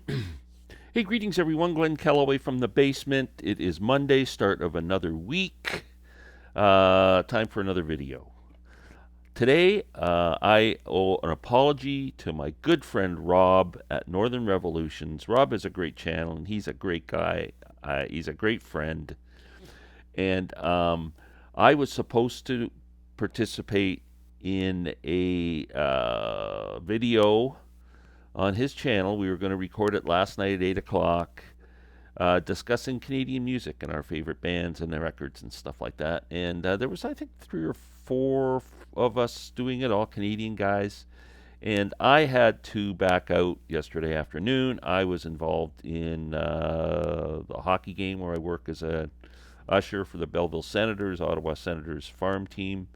Hey, greetings everyone. Glenn Calloway from the basement. It is Monday, start of another week. Time for another video. Today, I owe an apology to my good friend Rob at Northern Revolutions. Rob has a great channel and he's a great guy. He's a great friend. And I was supposed to participate in a video on his channel. We were going to record it last night at 8 o'clock, discussing Canadian music and our favorite bands and their records and stuff like that. And there was, I think, 3 or 4 of us doing it, all Canadian guys. And I had to back out yesterday afternoon. I was involved in the hockey game where I work as a usher for the Belleville Senators, Ottawa Senators farm team,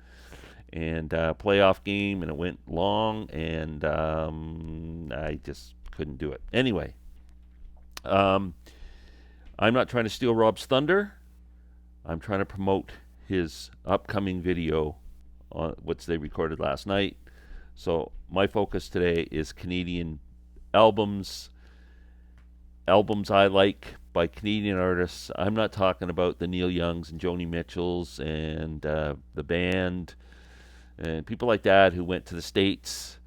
and playoff game, and it went long, and I just couldn't do it. Anyway, I'm not trying to steal Rob's thunder. I'm trying to promote his upcoming video on which they recorded last night. So my focus today is Canadian albums I like by Canadian artists. I'm not talking about the Neil Youngs and Joni Mitchells and the band and people like that who went to the States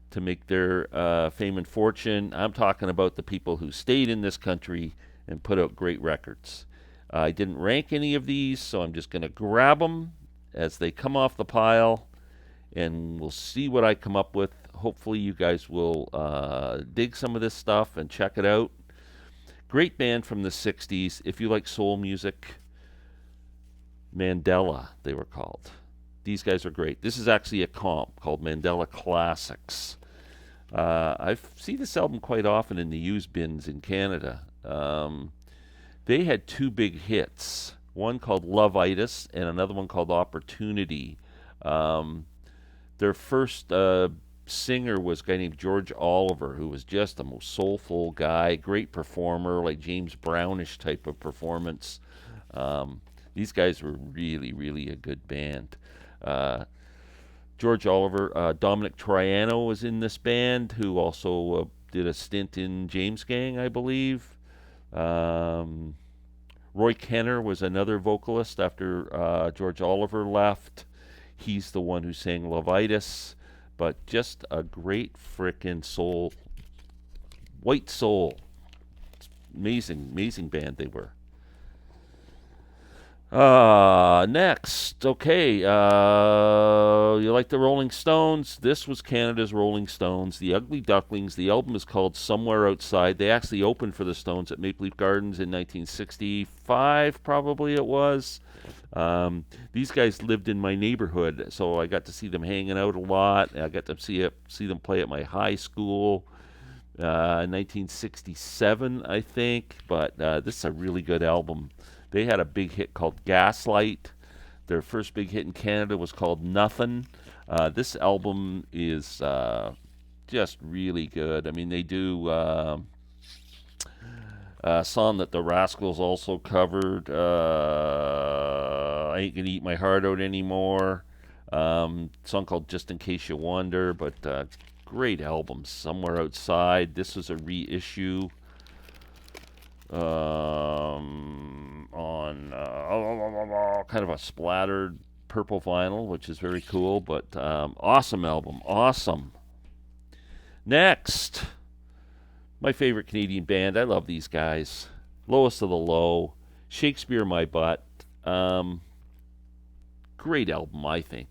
to make their fame and fortune. I'm talking about the people who stayed in this country and put out great records. I didn't rank any of these, so I'm just going to grab them as they come off the pile, and we'll see what I come up with. Hopefully you guys will dig some of this stuff and check it out. Great band from the 60s. If you like soul music, Mandela, they were called. These guys are great. This is actually a comp called Mandela Classics. I see this album quite often in the used bins in Canada. They had 2 big hits, one called Love-itis and another one called Opportunity. Their first singer was a guy named George Oliver, who was just the most soulful guy, great performer, like James Brownish type of performance. These guys were really, really a good band. George Oliver, Dominic Troiano was in this band, who also did a stint in James Gang, I believe. Roy Kenner was another vocalist after George Oliver left. He's the one who sang Love-itis, but just a great frickin' soul, white soul. Amazing, amazing band they were. Next, okay, you like the Rolling Stones? This was Canada's Rolling Stones, the Ugly Ducklings. The album is called Somewhere Outside. They actually opened for the Stones at Maple Leaf Gardens in 1965, probably it was. These guys lived in my neighborhood, so I got to see them hanging out a lot. I got to see them play at my high school in 1967, I think. But this is a really good album. They had a big hit called Gaslight. Their first big hit in Canada was called Nothing. This album is just really good. I mean, they do a song that the Rascals also covered, I Ain't Gonna Eat My Heart Out Anymore. Song called Just in Case You Wonder, but great album. Somewhere Outside. This was a reissue on kind of a splattered purple vinyl, which is very cool, but awesome album. Awesome. Next, my favorite Canadian band. I love these guys. Lowest of the Low, Shakespeare My Butt. Great album, I think.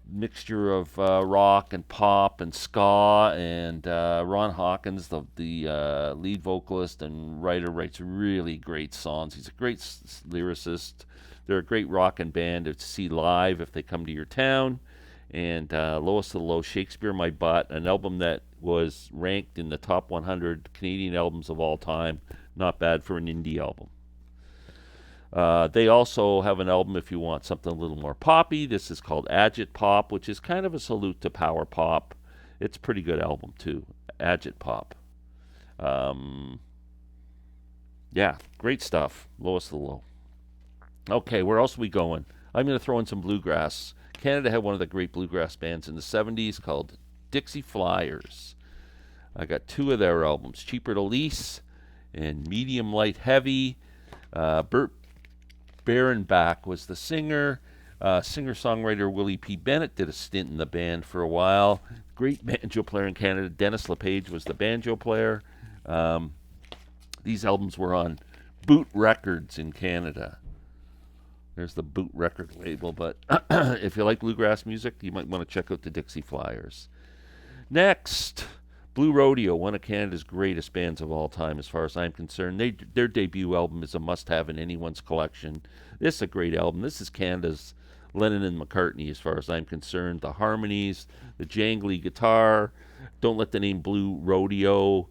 Mixture of rock and pop and ska, and Ron Hawkins, the lead vocalist and writer, writes really great songs. He's a great lyricist. They're a great rockin' band to see live if they come to your town. And Lowest of the Low, Shakespeare My Butt, an album that was ranked in the top 100 Canadian albums of all time. Not bad for an indie album. They also have an album if you want something a little more poppy. This is called Agit Pop, which is kind of a salute to power pop. It's a pretty good album too, Agit Pop. Yeah, great stuff. Lowest of the Low. Okay, where else are we going? I'm going to throw in some bluegrass. Canada had one of the great bluegrass bands in the 70s called Dixie Flyers. I got two of their albums, Cheaper to Lease and Medium Light Heavy. Burt Barenbach was the singer. Singer-songwriter Willie P. Bennett did a stint in the band for a while. Great banjo player in Canada. Dennis LePage was the banjo player. These albums were on Boot Records in Canada. There's the Boot record label, but if you like bluegrass music, you might want to check out the Dixie Flyers. Next, Blue Rodeo, one of Canada's greatest bands of all time as far as I'm concerned. Their debut album is a must-have in anyone's collection. This is a great album. This is Canada's Lennon and McCartney as far as I'm concerned. The harmonies, the jangly guitar. Don't let the name Blue Rodeo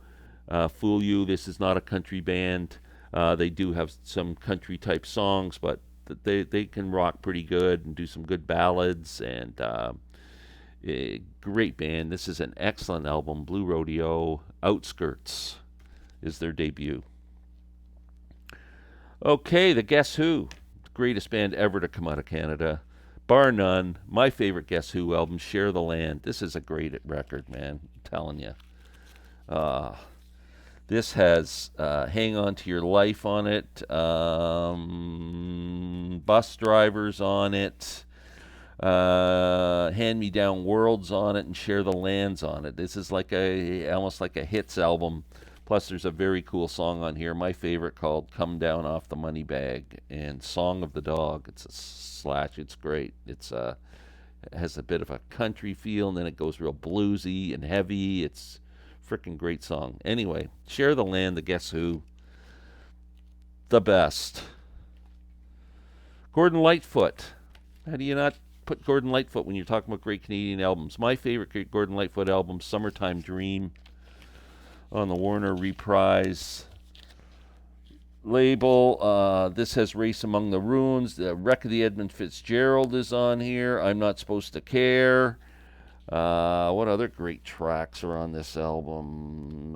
fool you. This is not a country band. They do have some country-type songs, but they can rock pretty good and do some good ballads, and a great band. This is an excellent album. Blue Rodeo. Outskirts is their debut. Okay, the Guess Who, the greatest band ever to come out of Canada, bar none. My favorite Guess Who album, Share the Land. This is a great record, man. I'm telling you. This has Hang On to Your Life on it, Bus Drivers on it, Hand Me Down Worlds on it, and Share the Lands on it. This is like almost like a hits album. Plus, there's a very cool song on here, my favorite, called Come Down Off the Money Bag, and Song of the Dog. It's a slash. It's great. It has a bit of a country feel, and then it goes real bluesy and heavy. It's freaking great song. Anyway, Share the Land, the Guess Who. The best. Gordon Lightfoot. How do you not put Gordon Lightfoot when you're talking about great Canadian albums? My favorite Gordon Lightfoot album, Summertime Dream, on the Warner Reprise label. This has Race Among the Ruins. The Wreck of the Edmund Fitzgerald is on here. I'm Not Supposed to Care. What other great tracks are on this album?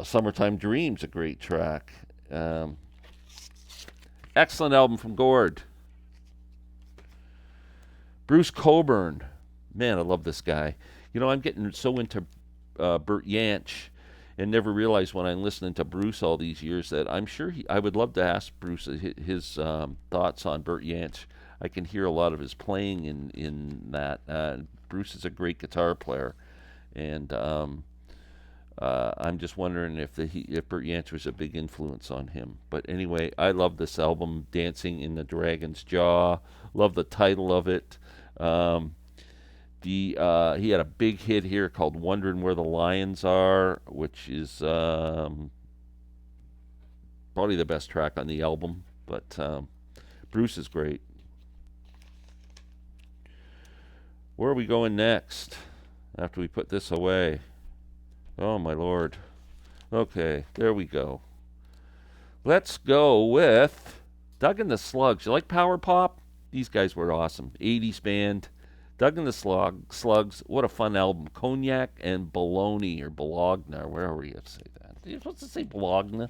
Summertime Dream's a great track. Excellent album from Gord. Bruce Cockburn. Man, I love this guy. You know, I'm getting so into Bert Jansch, and never realized when I'm listening to Bruce all these years that I'm sure I would love to ask Bruce his thoughts on Bert Jansch. I can hear a lot of his playing in that. Bruce is a great guitar player, and I'm just wondering if Bert Jansch was a big influence on him. But anyway, I love this album, Dancing in the Dragon's Jaw. Love the title of it. He had a big hit here called Wondering Where the Lions Are, which is probably the best track on the album. But Bruce is great. Where are we going next after we put this away? Oh, my Lord. Okay, there we go. Let's go with Doug and the Slugs. You like power pop? These guys were awesome. 80s band. Doug and the Slugs. What a fun album. Cognac and Bologna, or Bologna, or wherever you say that. Are you supposed to say Bologna?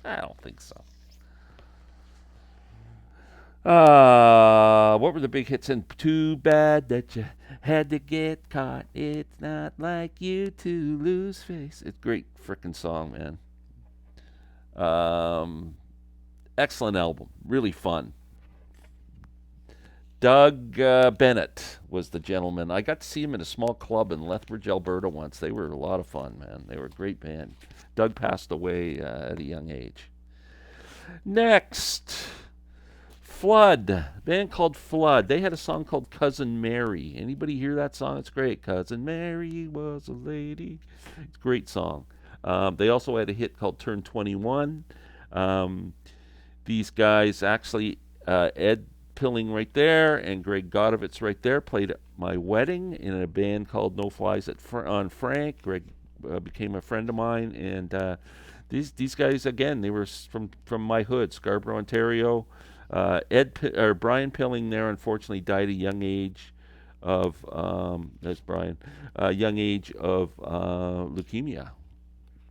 I don't think so. What were the big hits in? Too bad that you had to get caught. It's not like you to lose face. It's a great frickin' song, man. Excellent album. Really fun. Doug Bennett was the gentleman. I got to see him in a small club in Lethbridge, Alberta once. They were a lot of fun, man. They were a great band. Doug passed away at a young age. Next, Flood. Band called Flood. They had a song called Cousin Mary. Anybody hear that song? It's great. Cousin Mary was a lady. It's a great song. They also had a hit called Turn 21. These guys actually, Ed Pilling right there and Greg Godovitz right there played at my wedding in a band called No Flies on Frank. Greg became a friend of mine, and these guys, again, they were from my hood, Scarborough, Ontario. Brian Pilling there unfortunately died at a young age of leukemia.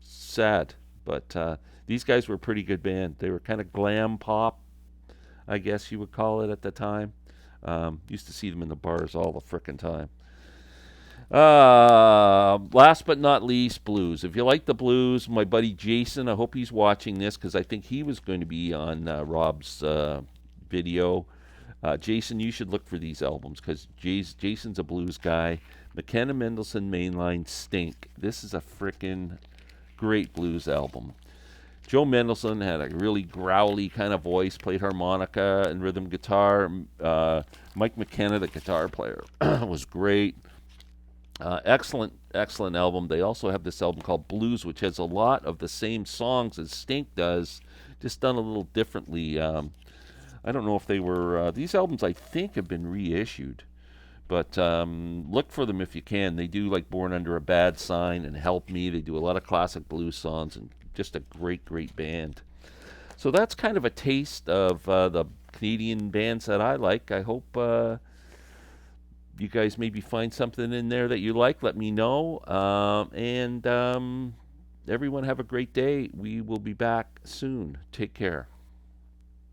Sad, but these guys were a pretty good band. They were kind of glam pop, I guess you would call it at the time. Used to see them in the bars all the frickin' time. Last but not least, blues. If you like the blues, my buddy Jason, I hope he's watching this because I think he was going to be on Rob's video. Jason, you should look for these albums because Jason's a blues guy. McKenna Mendelssohn Mainline Stink. This is a frickin' great blues album. Joe Mendelssohn had a really growly kind of voice, played harmonica and rhythm guitar. Mike McKenna, the guitar player, was great. Excellent album. They also have this album called Blues, which has a lot of the same songs as Stink does, just done a little differently. I don't know if they were, these albums I think have been reissued, but look for them if you can. They do like Born Under a Bad Sign and Help Me. They do a lot of classic blues songs and just a great band. So that's kind of a taste of the Canadian bands that I like. I hope you guys maybe find something in there that you like. Let me know. And everyone have a great day. We will be back soon. Take care.